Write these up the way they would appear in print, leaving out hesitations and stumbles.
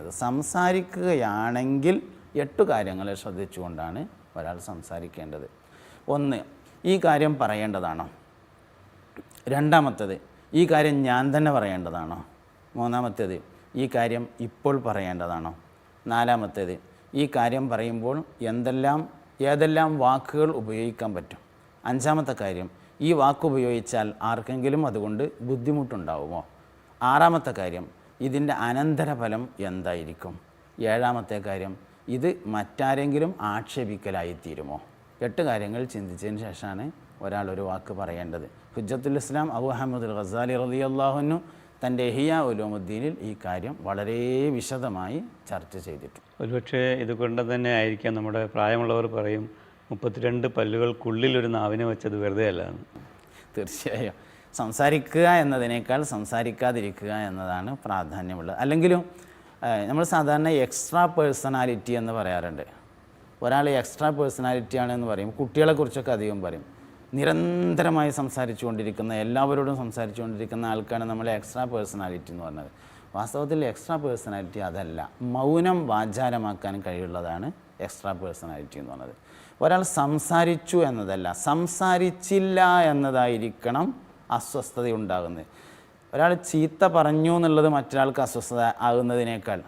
സംസാരിക്കേണ്ടത്. സംസാരിക്കുകയാണെങ്കിൽ 8 കാര്യങ്ങളെ ശ്രദ്ധിച്ചുകൊണ്ടാണ് ഒരാൾ സംസാരിക്കേണ്ടത്. 1, ഈ കാര്യം പറയേണ്ടതാണോ? രണ്ടാമത്തേത്, ഈ കാര്യം ഞാൻ തന്നെ പറയേണ്ടതാണോ? മൂന്നാമത്തേത്, ഈ കാര്യം ഇപ്പോൾ പറയേണ്ടതാണോ? നാലാമത്തേത്, ഈ കാര്യം പറയുമ്പോൾ ഏതെല്ലാം വാക്കുകൾ ഉപയോഗിക്കാൻ പറ്റും? അഞ്ചാമത്തെ കാര്യം, ഈ വാക്ക് ഉപയോഗിച്ചാൽ ആർക്കെങ്കിലും അതുകൊണ്ട് ബുദ്ധിമുട്ടുണ്ടാവുമോ? ആറാമത്തെ കാര്യം, ഇതിൻ്റെ അനന്തരഫലം എന്തായിരിക്കും? ഏഴാമത്തെ കാര്യം, ഇത് മറ്റാരെങ്കിലും ആക്ഷേപിക്കലായിത്തീരുമോ? 8 കാര്യങ്ങൾ ചിന്തിച്ചതിന് ശേഷമാണ് ഒരാൾ ഒരു വാക്ക് പറയേണ്ടത്. ഹുജ്ജത്തുൽ ഇസ്ലാം അബൂ ഹമദുൽ ഗസാലി റളിയല്ലാഹു അൻഹു തൻ്റെ ഇഹ്യാ ഉലൂമുദ്ദീനിൽ ഈ കാര്യം വളരെ വിശദമായി ചർച്ച ചെയ്തിട്ടുണ്ട്. ഒരുപക്ഷെ ഇതുകൊണ്ട് തന്നെ ആയിരിക്കാം നമ്മുടെ പ്രായമുള്ളവർ പറയും 32 പല്ലുകൾക്കുള്ളിൽ ഒരു നാവിനെ വെച്ചത് വെറുതെ അല്ല എന്ന്. തീർച്ചയായും സംസാരിക്കുക എന്നതിനേക്കാൾ സംസാരിക്കാതിരിക്കുക എന്നതാണ് പ്രാധാന്യമുള്ളത്. അല്ലെങ്കിലും നമ്മൾ സാധാരണ എക്സ്ട്രാ പേഴ്സണാലിറ്റി എന്ന് പറയാറുണ്ട്. ഒരാൾ എക്സ്ട്രാ പേഴ്സണാലിറ്റി ആണെന്ന് പറയും. കുട്ടികളെക്കുറിച്ചൊക്കെ അധികം പറയും. നിരന്തരമായി സംസാരിച്ചു കൊണ്ടിരിക്കുന്ന, എല്ലാവരോടും സംസാരിച്ചു കൊണ്ടിരിക്കുന്ന ആൾക്കാണ് നമ്മൾ എക്സ്ട്രാ പേഴ്സണാലിറ്റി എന്ന് പറഞ്ഞത്. വാസ്തവത്തിൽ എക്സ്ട്രാ പേഴ്സണാലിറ്റി അതല്ല, മൗനം വാചാലമാക്കാൻ കഴിയുള്ളതാണ് എക്സ്ട്രാ പേഴ്സണാലിറ്റി എന്ന് പറഞ്ഞത്. ഒരാൾ സംസാരിച്ചു എന്നതല്ല, സംസാരിച്ചില്ല എന്നതായിരിക്കണം അസ്വസ്ഥത ഉണ്ടാകുന്നത്. ഒരാൾ ചീത്ത പറഞ്ഞു എന്നുള്ളത് മറ്റൊരാൾക്ക് അസ്വസ്ഥത ആകുന്നതിനേക്കാൾ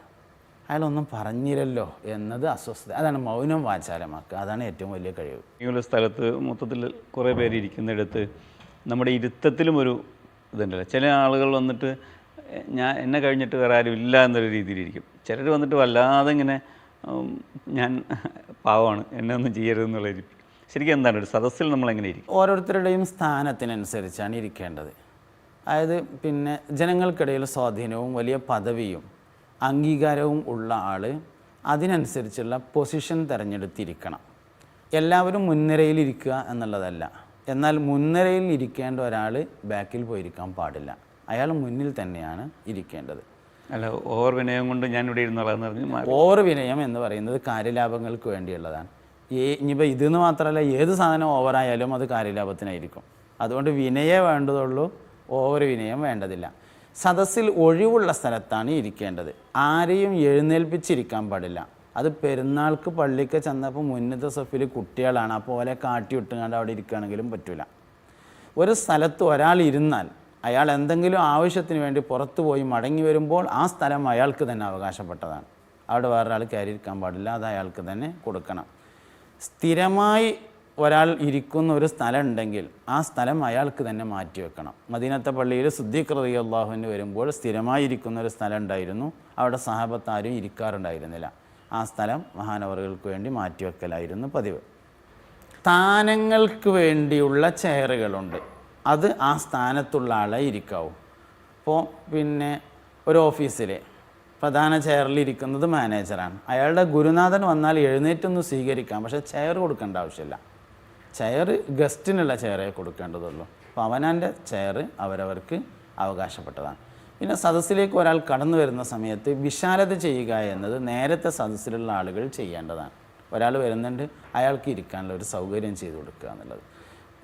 അയാളൊന്നും പറഞ്ഞില്ലല്ലോ എന്നത് അസ്വസ്ഥത. അതാണ് മൗനം വാചാലമാക്കുക. അതാണ് ഏറ്റവും വലിയ കഴിവ്. ഈ ഒരു സ്ഥലത്ത് മൊത്തത്തിൽ കുറേ പേര് ഇരിക്കുന്നിടത്ത് നമ്മുടെ ഇരുത്തത്തിലും ഒരു ഇതുണ്ടല്ലോ. ചില ആളുകൾ വന്നിട്ട് എന്നെ കഴിഞ്ഞിട്ട് വേറെ ആരും ഇല്ല എന്നൊരു രീതിയിലിരിക്കും. ചിലർ വന്നിട്ട് വല്ലാതെ ഇങ്ങനെ ഞാൻ പാവമാണ്, എന്നെ ഒന്നും ചെയ്യരുതെന്നുള്ള ഇരിക്കും. ശരിക്കും എന്താണ് ഒരു സദസ്സിൽ നമ്മളെങ്ങനെ ഇരിക്കും? ഓരോരുത്തരുടെയും സ്ഥാനത്തിനനുസരിച്ചാണ് ഇരിക്കേണ്ടത്. അതായത് ജനങ്ങൾക്കിടയിൽ സ്വാധീനവും വലിയ പദവിയും അംഗീകാരവും ഉള്ള ആൾ അതിനനുസരിച്ചുള്ള പൊസിഷൻ തിരഞ്ഞെടുത്തിരിക്കണം. എല്ലാവരും മുൻനിരയിലിരിക്കുക എന്നുള്ളതല്ല. എന്നാൽ മുൻനിരയിൽ ഇരിക്കേണ്ട ഒരാൾ ബാക്കിൽ പോയിരിക്കാൻ പാടില്ല. അയാൾ മുന്നിൽ തന്നെയാണ് ഇരിക്കേണ്ടത്. അല്ല, ഓവർ വിനയം കൊണ്ട് ഞാനിവിടെ ഇരുന്നോളാന്ന് പറഞ്ഞു. ഓവർ വിനയം എന്ന് പറയുന്നത് കാര്യലാഭങ്ങൾക്ക് വേണ്ടിയുള്ളതാണ്. ഇനിയിപ്പോൾ ഇതെന്ന് മാത്രമല്ല, ഏത് സാധനം ഓവറായാലും അത് കാര്യലാഭത്തിനായിരിക്കും. അതുകൊണ്ട് വിനയേ വേണ്ടതുള്ളൂ, ഓവർ വിനയം വേണ്ടതില്ല. സദസ്സിൽ ഒഴിവുള്ള സ്ഥലത്താണ് ഇരിക്കേണ്ടത്. ആരെയും എഴുന്നേൽപ്പിച്ചിരിക്കാൻ പാടില്ല. അത് പെരുന്നാൾക്ക് പള്ളിക്ക് ചെന്നപ്പോൾ മുന്നത്തെ സഫിൽ കുട്ടികളാണ്, അപ്പോൾ ഓലെ കാട്ടി വിട്ടുകൊണ്ട് അവിടെ ഇരിക്കുകയാണെങ്കിലും പറ്റില്ല. ഒരു സ്ഥലത്ത് ഒരാൾ ഇരുന്നാൽ അയാൾ എന്തെങ്കിലും ആവശ്യത്തിന് വേണ്ടി പുറത്തു പോയി മടങ്ങി വരുമ്പോൾ ആ സ്ഥലം അയാൾക്ക് തന്നെ അവകാശപ്പെട്ടതാണ്. അവിടെ വേറൊരാൾ കയറിയിരിക്കാൻ പാടില്ല, അത് അയാൾക്ക് തന്നെ കൊടുക്കണം. സ്ഥിരമായി ഒരാൾ ഇരിക്കുന്ന ഒരു സ്ഥലം ഉണ്ടെങ്കിൽ ആ സ്ഥലം അയാൾക്ക് തന്നെ മാറ്റിവെക്കണം. മദീനത്തെ പള്ളിയിൽ സിദ്ദീഖ് റളിയല്ലാഹു അൻഹു വരുമ്പോൾ സ്ഥിരമായി ഇരിക്കുന്ന ഒരു സ്ഥലം ഉണ്ടായിരുന്നു. അവിടെ സഹാബത്ത് ആരും ഇരിക്കാറുണ്ടായിരുന്നില്ല. ആ സ്ഥലം മഹാനവറുകൾക്ക് വേണ്ടി മാറ്റിവെക്കലായിരുന്നു പതിവ്. സ്ഥാനങ്ങൾക്ക് വേണ്ടിയുള്ള ചെയറുകളുണ്ട്. അത് ആ സ്ഥാനത്തുള്ള ആളെ ഇരിക്കാവും. ഇപ്പോൾ ഒരു ഓഫീസിൽ പ്രധാന ചെയറിൽ ഇരിക്കുന്നത് മാനേജറാണ്. അയാളുടെ ഗുരുനാഥൻ വന്നാൽ എഴുന്നേറ്റൊന്ന് സ്വീകരിക്കാം, പക്ഷേ ചെയർ കൊടുക്കേണ്ട ആവശ്യമില്ല. ചെയർ ഗസ്റ്റിനുള്ള ചെയറേ കൊടുക്കേണ്ടതുള്ളൂ. അപ്പോൾ അവനാൻ്റെ ചെയർ അവരവർക്ക് അവകാശപ്പെട്ടതാണ്. പിന്നെ സദസ്സിലേക്ക് ഒരാൾ കടന്നു വരുന്ന സമയത്ത് വിശാലത ചെയ്യുക എന്നത് നേരത്തെ സദസ്സിലുള്ള ആളുകൾ ചെയ്യേണ്ടതാണ്. ഒരാൾ വരുന്നുണ്ട്, അയാൾക്ക് ഇരിക്കാനുള്ള ഒരു സൗകര്യം ചെയ്തു കൊടുക്കുക എന്നുള്ളത്.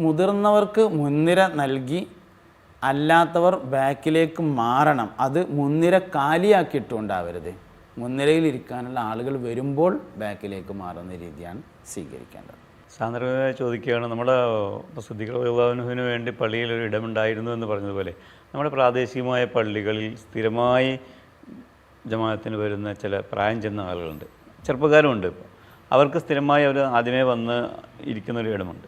മുതിർന്നവർക്ക് മുൻനിര നൽകി അല്ലാത്തവർ ബാക്കിലേക്ക് മാറണം. അത് മുൻനിര കാലിയാക്കിയിട്ടുണ്ടാവരുത്. മുൻനിരയിൽ ഇരിക്കാനുള്ള ആളുകൾ വരുമ്പോൾ ബാക്കിലേക്ക് മാറുന്ന രീതിയാണ് സ്വീകരിക്കേണ്ടത്. സാന്ദർഭികമായി ചോദിക്കുകയാണ്, നമ്മുടെ സിദ്ദീഖ് റളിയല്ലാഹു അൻഹുവിന് വേണ്ടി പള്ളിയിൽ ഒരു ഇടമുണ്ടായിരുന്നു എന്ന് പറഞ്ഞതുപോലെ നമ്മുടെ പ്രാദേശികമായ പള്ളികളിൽ സ്ഥിരമായി ജമാഅത്തിന് വരുന്ന ചില പ്രായം ചെന്ന ആളുകളുണ്ട്, ചെറുപ്പക്കാരുമുണ്ട്. ഇപ്പോൾ അവർക്ക് സ്ഥിരമായി അവർ ആദ്യമേ വന്ന് ഇരിക്കുന്നൊരു ഇടമുണ്ട്.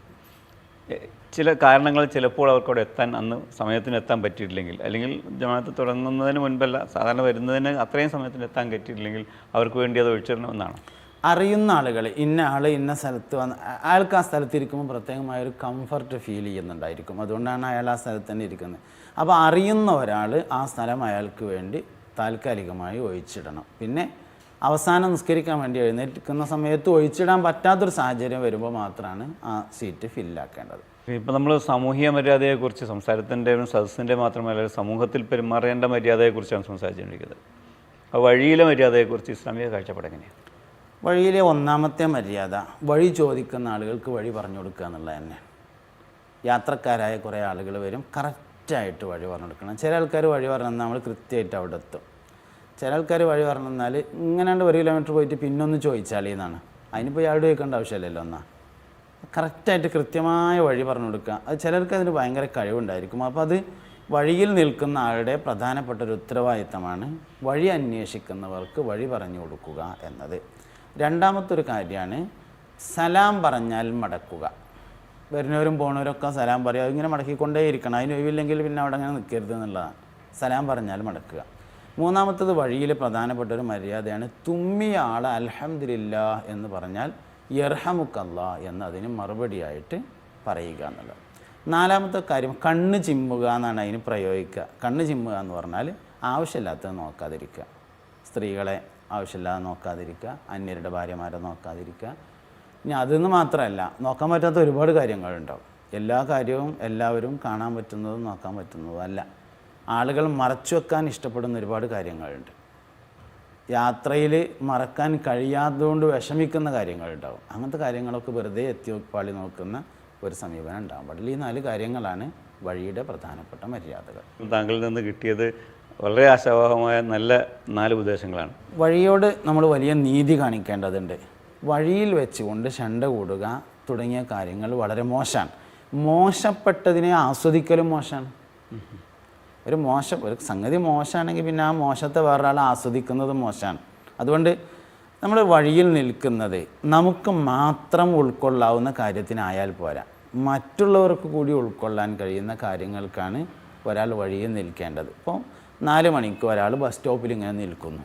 ചില കാരണങ്ങൾ ചിലപ്പോൾ അവർക്കവിടെ എത്താൻ അന്ന് സമയത്തിന് എത്താൻ പറ്റിയിട്ടില്ലെങ്കിൽ, അല്ലെങ്കിൽ ജമാഅത്ത് തുടങ്ങുന്നതിന് മുൻപല്ല, സാധാരണ വരുന്നതിന് അത്രയും സമയത്തിന് എത്താൻ പറ്റിയിട്ടില്ലെങ്കിൽ അവർക്ക് വേണ്ടി അത് ഒഴിച്ചിടണമെന്നാണ്. അറിയുന്ന ആളുകൾ ഇന്ന ആൾ ഇന്ന സ്ഥലത്ത് വന്ന് അയാൾക്ക് ആ സ്ഥലത്ത് ഇരിക്കുമ്പോൾ പ്രത്യേകമായൊരു കംഫർട്ട് ഫീൽ ചെയ്യുന്നുണ്ടായിരിക്കും. അതുകൊണ്ടാണ് അയാൾ ആ സ്ഥലത്ത് തന്നെ ഇരിക്കുന്നത്. അപ്പോൾ അറിയുന്ന ഒരാൾ ആ സ്ഥലം അയാൾക്ക് വേണ്ടി താൽക്കാലികമായി ഒഴിച്ചിടണം. പിന്നെ അവസാനം നിസ്കരിക്കാൻ വേണ്ടി എഴുന്നേൽക്കുന്ന സമയത്ത് ഒഴിച്ചിടാൻ പറ്റാത്തൊരു സാഹചര്യം വരുമ്പോൾ മാത്രമാണ് ആ സീറ്റ് ഫില്ലാക്കേണ്ടത്. ഇപ്പോൾ നമ്മൾ സാമൂഹിക മര്യാദയെക്കുറിച്ച് സംസാരത്തിൻ്റെയും സദസ്സിൻ്റെ മാത്രമല്ല സമൂഹത്തിൽ പെരുമാറേണ്ട മര്യാദയെക്കുറിച്ചാണ് സംസാരിച്ചുകൊണ്ടിരിക്കുന്നത്. അപ്പോൾ വഴിയിലെ മര്യാദയെക്കുറിച്ച് ഇസ്ലാമിക കാഴ്ചപ്പാട് എങ്ങനെയാണ്? വഴിയിലെ ഒന്നാമത്തെ മര്യാദ വഴി ചോദിക്കുന്ന ആളുകൾക്ക് വഴി പറഞ്ഞു കൊടുക്കുക എന്നുള്ളത് തന്നെ. യാത്രക്കാരായ കുറേ ആളുകൾ വരും, കറക്റ്റായിട്ട് വഴി പറഞ്ഞു കൊടുക്കണം. ചില ആൾക്കാർ വഴി പറഞ്ഞാൽ നമ്മൾ കൃത്യമായിട്ട് അവിടെ എത്തും. ചില ആൾക്കാർ വഴി പറഞ്ഞു തന്നാൽ ഇങ്ങനെയാണ്ട് 1 കിലോമീറ്റർ പോയിട്ട് പിന്നൊന്ന് ചോദിച്ചാലേ എന്നാണ്. അതിനിപ്പോൾ ഇയാളോട് ചോദിക്കേണ്ട ആവശ്യമില്ലല്ലോ. എന്നാൽ കറക്റ്റായിട്ട് കൃത്യമായ വഴി പറഞ്ഞു കൊടുക്കുക. അത് ചിലർക്ക് അതിന് ഭയങ്കര കഴിവുണ്ടായിരിക്കും. അപ്പോൾ അത് വഴിയിൽ നിൽക്കുന്ന ആളുടെ പ്രധാനപ്പെട്ട ഒരു ഉത്തരവാദിത്തമാണ് വഴി അന്വേഷിക്കുന്നവർക്ക് വഴി പറഞ്ഞു കൊടുക്കുക എന്നത്. രണ്ടാമത്തെ ഒരു കാര്യമാണ് സലാം പറഞ്ഞാൽ മടക്കുക. വരുന്നവരും പോണവരൊക്കെ സലാം പറയുക, ഇങ്ങനെ മടക്കിക്കൊണ്ടേയിരിക്കണം. അതിന് ഒഴിവില്ലെങ്കിൽ പിന്നെ അവിടെ അങ്ങനെ നിൽക്കരുത് എന്നുള്ളതാണ്. സലാം പറഞ്ഞാൽ മടക്കുക. മൂന്നാമത്തത് വഴിയിൽ പ്രധാനപ്പെട്ട ഒരു മര്യാദയാണ് തുമ്മിയ ആൾ അൽഹംദുലില്ലാ എന്ന് പറഞ്ഞാൽ യർഹമുക്കല്ലാ എന്ന് അതിന് മറുപടിയായിട്ട് പറയുക എന്നുള്ളത്. നാലാമത്തെ കാര്യം കണ്ണ് ചിമ്മുക എന്നാണ് അതിന് പ്രയോഗിക്കുക. കണ്ണ് ചിമ്മുക എന്ന് പറഞ്ഞാൽ ആവശ്യമില്ലാത്തത് നോക്കാതിരിക്കുക. സ്ത്രീകളെ ആവശ്യമില്ലാതെ നോക്കാതിരിക്കുക, അന്യരുടെ ഭാര്യമാരെ നോക്കാതിരിക്കുക. ഇനി അതെന്ന് മാത്രമല്ല, നോക്കാൻ പറ്റാത്ത ഒരുപാട് കാര്യങ്ങളുണ്ടാവും. എല്ലാ കാര്യവും എല്ലാവരും കാണാൻ പറ്റുന്നതും നോക്കാൻ പറ്റുന്നതും അല്ല. ആളുകൾ മറച്ചു വെക്കാൻ ഇഷ്ടപ്പെടുന്ന ഒരുപാട് കാര്യങ്ങളുണ്ട്. യാത്രയിൽ മറക്കാൻ കഴിയാത്തതുകൊണ്ട് വിഷമിക്കുന്ന കാര്യങ്ങളുണ്ടാവും. അങ്ങനത്തെ കാര്യങ്ങളൊക്കെ വെറുതെ എത്തിപ്പാളി നോക്കുന്ന ഒരു സമീപനം ഉണ്ടാകാൻ പാടില്ല. ഈ 4 കാര്യങ്ങളാണ് വഴിയുടെ പ്രധാനപ്പെട്ട മര്യാദകൾ. താങ്കളിൽ നിന്ന് കിട്ടിയത് വളരെ ആശാവഹമായ നല്ല 4 ഉപദേശങ്ങളാണ്. വഴിയോട് നമ്മൾ വലിയ നീതി കാണിക്കേണ്ടതുണ്ട്. വഴിയിൽ വെച്ചുകൊണ്ട് ശണ്ട കൂടുക തുടങ്ങിയ കാര്യങ്ങൾ വളരെ മോശമാണ്. മോശപ്പെട്ടതിനെ ആസ്വദിക്കലും മോശമാണ്. ഒരു സംഗതി മോശമാണെങ്കിൽ പിന്നെ ആ മോശത്തെ വേറൊരാൾ ആസ്വദിക്കുന്നത് മോശമാണ്. അതുകൊണ്ട് നമ്മൾ വഴിയിൽ നിൽക്കുന്നത് നമുക്ക് മാത്രം ഉൾക്കൊള്ളാവുന്ന കാര്യത്തിനായാൽ പോരാ, മറ്റുള്ളവർക്ക് കൂടി ഉൾക്കൊള്ളാൻ കഴിയുന്ന കാര്യങ്ങൾക്കാണ് ഒരാൾ വഴിയിൽ നിൽക്കേണ്ടത്. ഇപ്പോൾ 4 മണിക്ക് ഒരാൾ ബസ് സ്റ്റോപ്പിൽ ഇങ്ങനെ നിൽക്കുന്നു.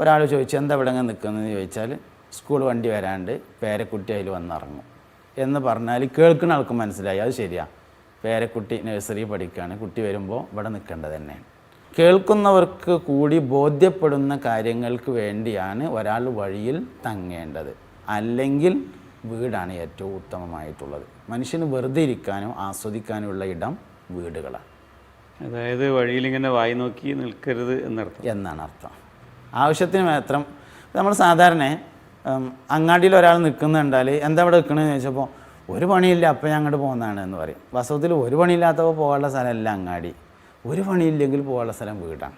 ഒരാൾ ചോദിച്ചു എന്താ ഇവിടെ ഇങ്ങനെ നിൽക്കുന്നതെന്ന് ചോദിച്ചാൽ സ്കൂൾ വണ്ടി വരാണ്ട് പേരക്കുട്ടി അതിൽ വന്നിറങ്ങും എന്ന് പറഞ്ഞാൽ കേൾക്കുന്ന ആൾക്ക് മനസ്സിലായി അത് ശരിയാണ്. പേരക്കുട്ടി നഴ്സറി പഠിക്കുകയാണ്, കുട്ടി വരുമ്പോൾ ഇവിടെ നിൽക്കേണ്ടത് തന്നെയാണ്. കേൾക്കുന്നവർക്ക് കൂടി ബോധ്യപ്പെടുന്ന കാര്യങ്ങൾക്ക് വേണ്ടിയാണ് ഒരാൾ വഴിയിൽ തങ്ങേണ്ടത്. അല്ലെങ്കിൽ വീടാണ് ഏറ്റവും ഉത്തമമായിട്ടുള്ളത്. മനുഷ്യന് വെറുതെ ഇരിക്കാനും ആസ്വദിക്കാനുമുള്ള ഇടം വീടുകളാണ്. അതായത് വഴിയിലിങ്ങനെ വായി നോക്കി നിൽക്കരുത് എന്നാണ് അർത്ഥം. ആവശ്യത്തിന് മാത്രം. നമ്മൾ സാധാരണ അങ്ങാടിയിൽ ഒരാൾ നിൽക്കുന്നുണ്ടാൽ എന്താ ഇവിടെ നിൽക്കണമെന്ന് ചോദിച്ചപ്പോൾ ഒരു പണിയില്ല അപ്പം ഞാൻ അങ്ങോട്ട് പോകുന്നതാണ് എന്ന് പറയും. വാസ്തവത്തിൽ ഒരു പണിയില്ലാത്തപ്പോൾ പോകാനുള്ള സ്ഥലമല്ല അങ്ങാടി, ഒരു പണിയില്ലെങ്കിൽ പോകാനുള്ള സ്ഥലം വീടാണ്.